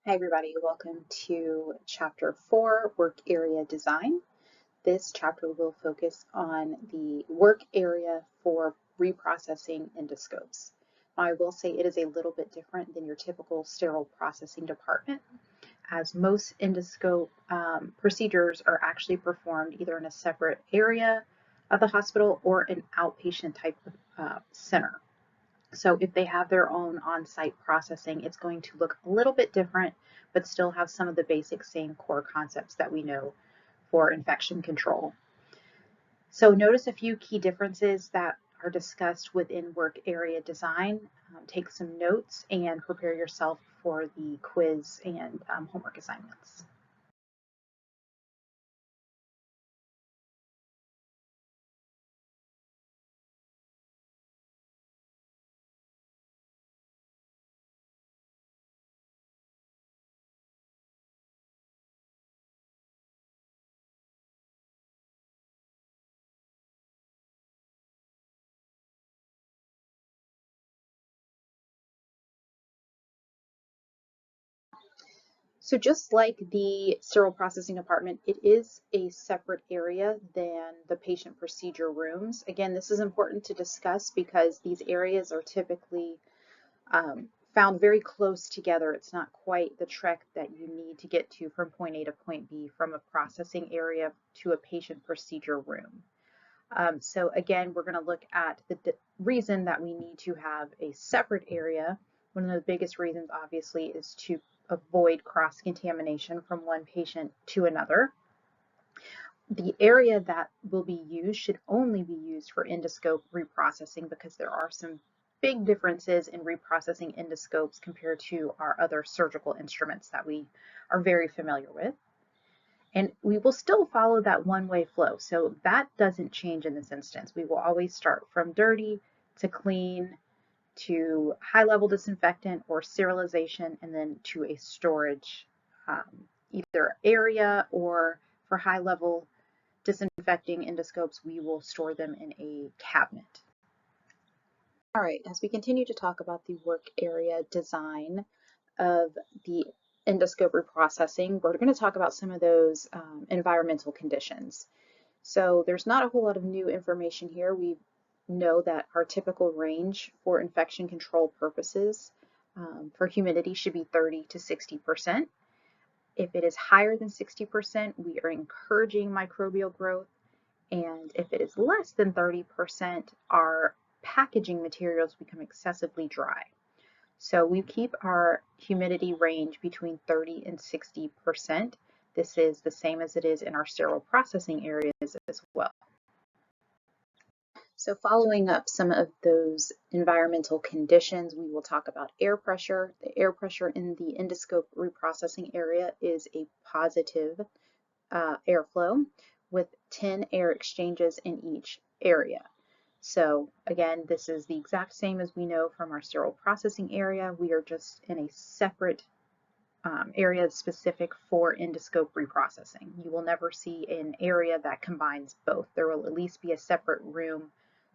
Hi everybody, welcome to Chapter 4, Work Area Design. This chapter will focus on the work area for reprocessing endoscopes. Now, I will say it is a little bit different than your typical sterile processing department, as most endoscope procedures are actually performed either in a separate area of the hospital or an outpatient type of center. So if they have their own on-site processing, it's going to look a little bit different, but still have some of the basic same core concepts that we know for infection control. So notice a few key differences that are discussed within work area design. Take some notes and prepare yourself for the quiz and homework assignments. So just like the sterile processing department, it is a separate area than the patient procedure rooms. Again, this is important to discuss because these areas are typically found very close together. It's not quite the trek that you need to get to from point A to point B from a processing area to a patient procedure room. So again, we're going to look at the reason that we need to have a separate area. One of the biggest reasons, obviously, is to avoid cross-contamination from one patient to another. The area that will be used should only be used for endoscope reprocessing because there are some big differences in reprocessing endoscopes compared to our other surgical instruments that we are very familiar with. And we will still follow that one-way flow. So that doesn't change in this instance. We will always start from dirty to clean to high-level disinfectant or sterilization, and then to a storage either area, or for high-level disinfecting endoscopes, we will store them in a cabinet. All right, as we continue to talk about the work area design of the endoscope reprocessing, we're going to talk about some of those environmental conditions. So there's not a whole lot of new information here. We know that our typical range for infection control purposes for humidity should be 30 to 60%. If it is higher than 60%, we are encouraging microbial growth. And if it is less than 30%, our packaging materials become excessively dry. So we keep our humidity range between 30 and 60%. This is the same as it is in our sterile processing areas as well. So following up some of those environmental conditions, we will talk about air pressure. The air pressure in the endoscope reprocessing area is a positive airflow with 10 air exchanges in each area. So again, this is the exact same as we know from our sterile processing area. We are just in a separate area specific for endoscope reprocessing. You will never see an area that combines both. There will at least be a separate room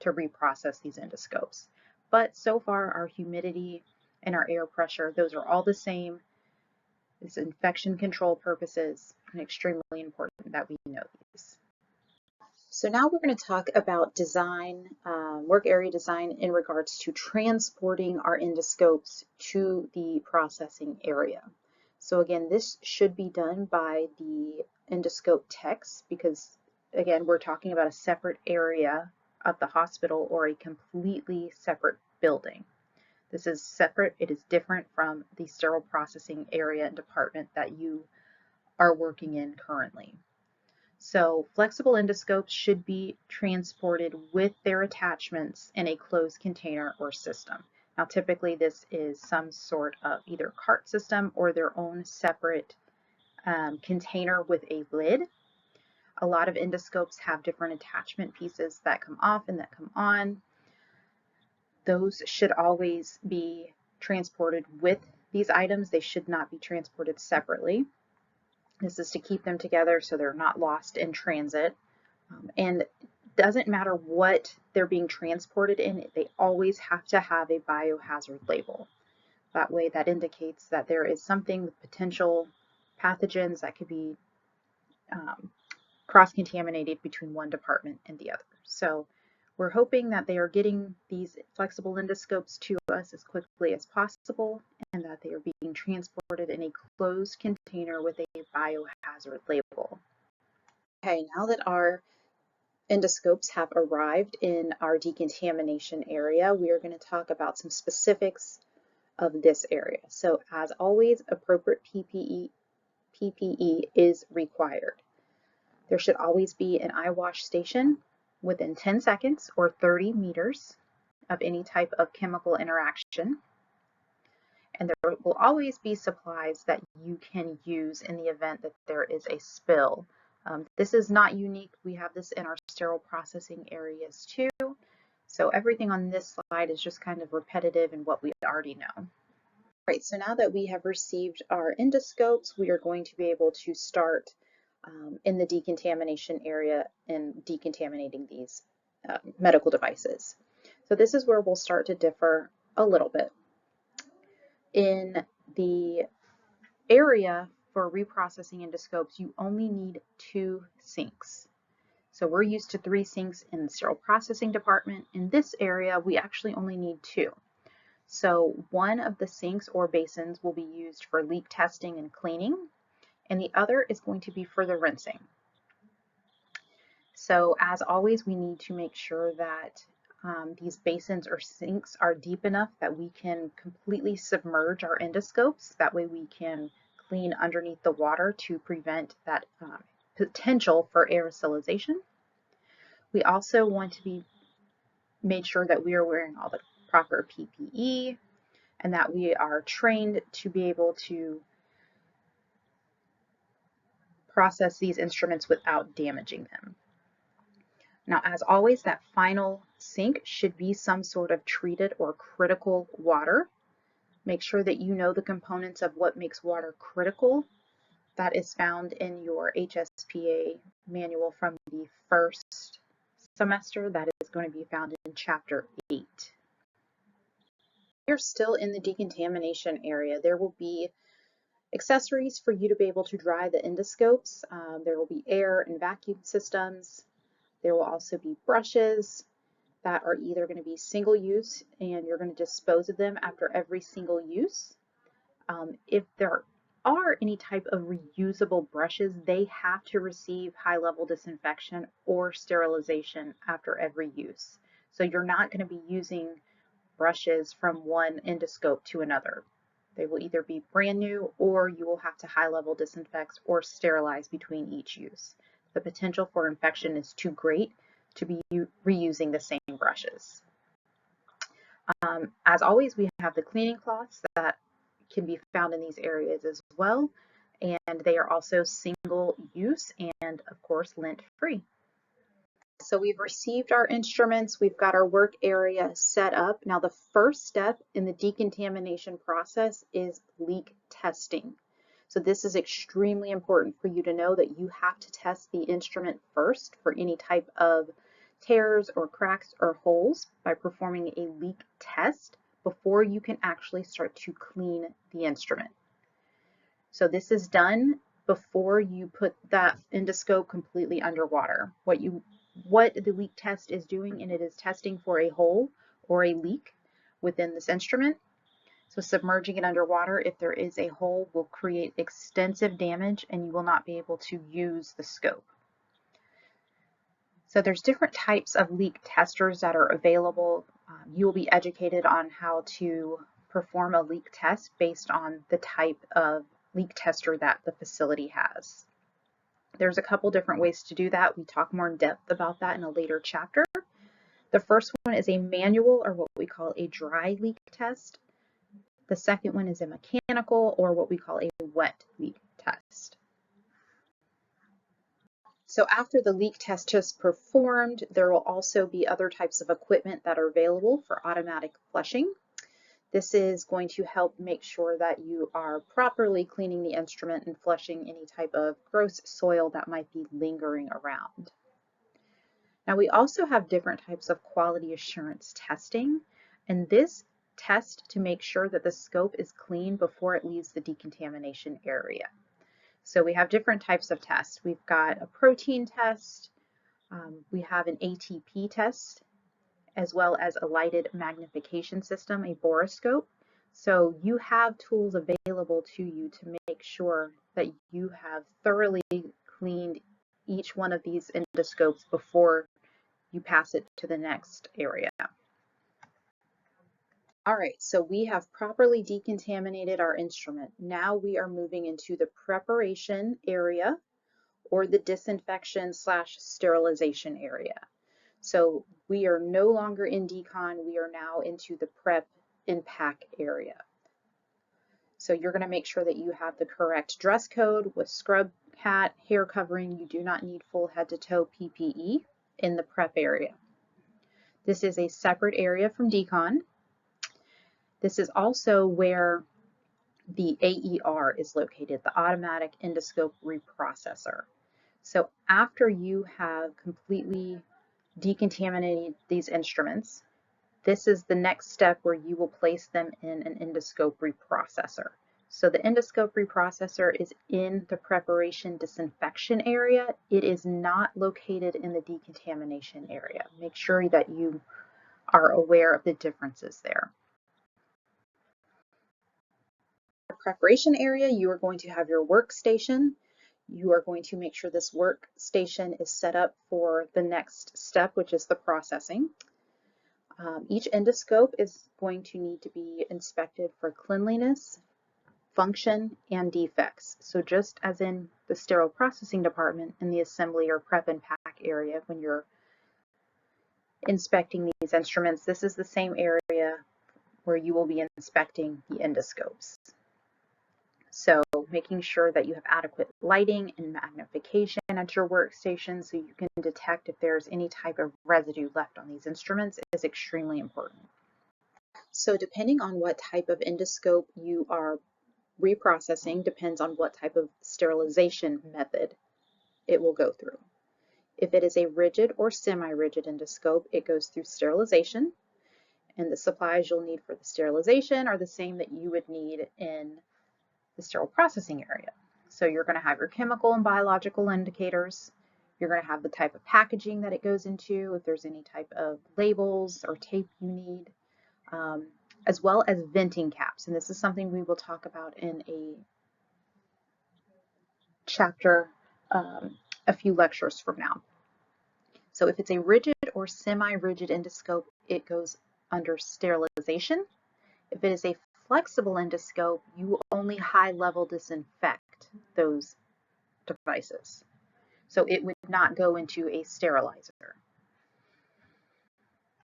to reprocess these endoscopes. But so far, our humidity and our air pressure, those are all the same. It's infection control purposes, and extremely important that we know these. So now we're going to talk about design, work area design in regards to transporting our endoscopes to the processing area. So again, this should be done by the endoscope techs because, again, we're talking about a separate area of the hospital or a completely separate building. This is separate. It is different from the sterile processing area and department that you are working in currently. So flexible endoscopes should be transported with their attachments in a closed container or system. Now typically this is some sort of either cart system or their own separate container with a lid. A lot of endoscopes have different attachment pieces that come off and that come on. Those should always be transported with these items. They should not be transported separately. This is to keep them together so they're not lost in transit. And it doesn't matter what they're being transported in, they always have to have a biohazard label. That way that indicates that there is something with potential pathogens that could be cross-contaminated between one department and the other. So we're hoping that they are getting these flexible endoscopes to us as quickly as possible and that they are being transported in a closed container with a biohazard label. Okay, now that our endoscopes have arrived in our decontamination area, we are going to talk about some specifics of this area. So as always, appropriate PPE is required. There should always be an eye wash station within 10 seconds or 30 meters of any type of chemical interaction. And there will always be supplies that you can use in the event that there is a spill. This is not unique. We have this in our sterile processing areas too. So everything on this slide is just kind of repetitive in what we already know. All right, so now that we have received our endoscopes, we are going to be able to start in the decontamination area and decontaminating these medical devices. So this is where we'll start to differ a little bit. In the area for reprocessing endoscopes, you only need 2 sinks. So we're used to 3 sinks in the sterile processing department. In this area, we actually only need 2. So one of the sinks or basins will be used for leak testing and cleaning, and the other is going to be for the rinsing. So as always, we need to make sure that these basins or sinks are deep enough that we can completely submerge our endoscopes. That way we can clean underneath the water to prevent that potential for aerosolization. We also want to be made sure that we are wearing all the proper PPE and that we are trained to be able to process these instruments without damaging them. Now, as always, that final sink should be some sort of treated or critical water. Make sure that you know the components of what makes water critical. That is found in your HSPA manual from the first semester. That is going to be found in Chapter 8. You're still in the decontamination area. There will be accessories for you to be able to dry the endoscopes. There will be air and vacuum systems. There will also be brushes that are either going to be single use and you're going to dispose of them after every single use. If there are any type of reusable brushes, they have to receive high-level disinfection or sterilization after every use. So you're not going to be using brushes from one endoscope to another. They will either be brand new or you will have to high-level disinfect or sterilize between each use. The potential for infection is too great to be reusing the same brushes. As always, we have the cleaning cloths that can be found in these areas as well, and they are also single use and of course lint free. So we've received our instruments, we've got our work area set up. Now the first step in the decontamination process is leak testing. So this is extremely important for you to know that you have to test the instrument first for any type of tears or cracks or holes by performing a leak test before you can actually start to clean the instrument. So this is done before you put that endoscope completely underwater. What the leak test is doing, and it is testing for a hole or a leak within this instrument. So submerging it underwater, if there is a hole, will create extensive damage and you will not be able to use the scope. So there's different types of leak testers that are available. You will be educated on how to perform a leak test based on the type of leak tester that the facility has. There's a couple different ways to do that. We talk more in depth about that in a later chapter. The first one is a manual, or what we call a dry leak test. The second one is a mechanical, or what we call a wet leak test. So after the leak test is performed, there will also be other types of equipment that are available for automatic flushing. This is going to help make sure that you are properly cleaning the instrument and flushing any type of gross soil that might be lingering around. Now we also have different types of quality assurance testing, and this test to make sure that the scope is clean before it leaves the decontamination area. So we have different types of tests. We've got a protein test, we have an ATP test, as well as a lighted magnification system, a borescope. So you have tools available to you to make sure that you have thoroughly cleaned each one of these endoscopes before you pass it to the next area. All right, so we have properly decontaminated our instrument. Now we are moving into the preparation area or the disinfection/sterilization area. So we are no longer in decon, we are now into the prep and pack area. So you're going to make sure that you have the correct dress code with scrub hat, hair covering. You do not need full head to toe PPE in the prep area. This is a separate area from decon. This is also where the AER is located, the automatic endoscope reprocessor. So after you have completely decontaminated these instruments, this is the next step where you will place them in an endoscope reprocessor. So the endoscope reprocessor is in the preparation disinfection area. It is not located in the decontamination area. Make sure that you are aware of the differences there. The preparation area, you are going to have your workstation. You are going to make sure this workstation is set up for the next step, which is the processing. Each endoscope is going to need to be inspected for cleanliness, function, and defects. So just as in the sterile processing department in the assembly or prep and pack area, when you're inspecting these instruments, this is the same area where you will be inspecting the endoscopes. So making sure that you have adequate lighting and magnification at your workstation so you can detect if there's any type of residue left on these instruments is extremely important. So depending on what type of endoscope you are reprocessing depends on what type of sterilization method it will go through. If it is a rigid or semi-rigid endoscope, it goes through sterilization, and the supplies you'll need for the sterilization are the same that you would need in the sterile processing area. So you're going to have your chemical and biological indicators. You're going to have the type of packaging that it goes into, if there's any type of labels or tape you need, as well as venting caps. And this is something we will talk about in a chapter a few lectures from now. So if it's a rigid or semi-rigid endoscope, it goes under sterilization. If it is a flexible endoscope, you will only high-level disinfect those devices. So it would not go into a sterilizer.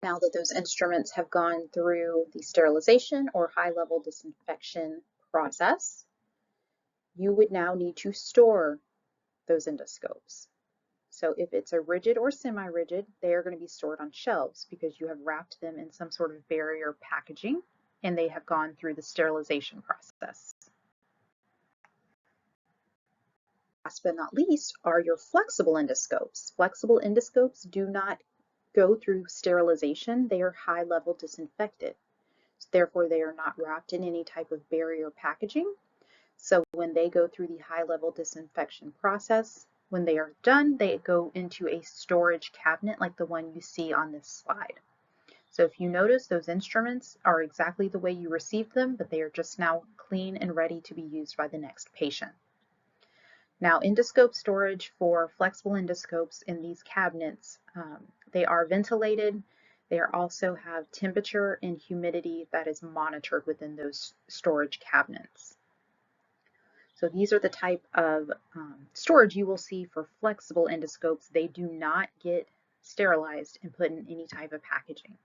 Now that those instruments have gone through the sterilization or high-level disinfection process, you would now need to store those endoscopes. So if it's a rigid or semi-rigid, they are going to be stored on shelves because you have wrapped them in some sort of barrier packaging and they have gone through the sterilization process. Last but not least are your flexible endoscopes. Flexible endoscopes do not go through sterilization. They are high-level disinfected. Therefore, they are not wrapped in any type of barrier packaging. So when they go through the high-level disinfection process, when they are done, they go into a storage cabinet like the one you see on this slide. So if you notice, those instruments are exactly the way you received them, but they are just now clean and ready to be used by the next patient. Now, endoscope storage for flexible endoscopes in these cabinets, they are ventilated. They also have temperature and humidity that is monitored within those storage cabinets. So these are the type of storage you will see for flexible endoscopes. They do not get sterilized and put in any type of packaging.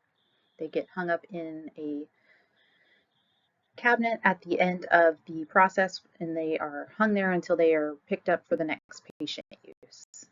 They get hung up in a cabinet at the end of the process and they are hung there until they are picked up for the next patient use.